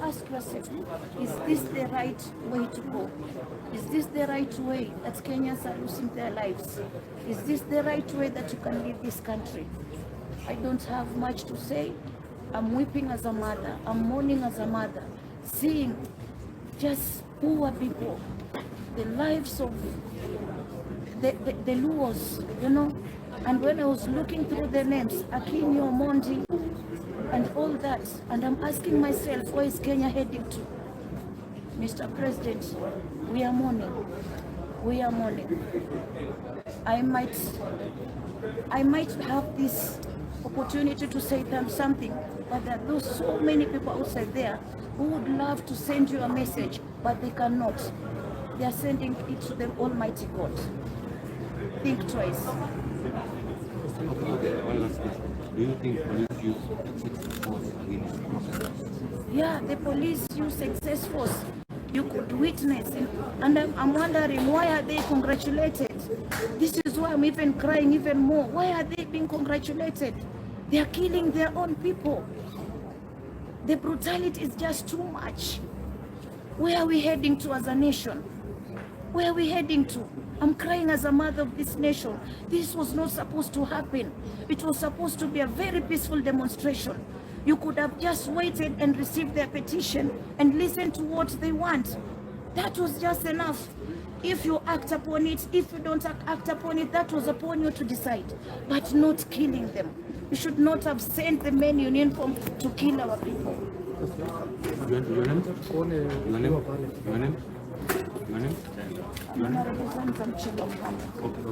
Ask yourself, is this the right way to go? Is this the right way that Kenyans are losing their lives? Is this the right way that you can lead this country? I don't have much to say. I'm weeping as a mother. I'm mourning as a mother, seeing just poor people, the lives of the Luos, you know. And when I was looking through the names, Akinyo, Mondi, and all that, and I'm asking myself, where is Kenya heading to? Mr. President, we are mourning. We are mourning. I might have this opportunity to say them something, but there are those so many people outside there who would love to send you a message, but they cannot. They are sending it to the Almighty God. Think twice. Okay, one last question. Do you think police use excess force against protesters? Yeah, the police use excess force. You could witness it. And I'm wondering, why are they congratulated? This is why I'm even crying even more. Why are they being congratulated? They are killing their own people. The brutality is just too much. Where are we heading to as a nation? Where are we heading to? I'm crying as a mother of this nation. This was not supposed to happen. It was supposed to be a very peaceful demonstration. You could have just waited and received their petition and listened to what they want. That was just enough. If you act upon it, if you don't act upon it, that was upon you to decide. But not killing them. You should not have sent the men in uniform to kill our people. Your name? I'm not a representative of Mnyama. Okay.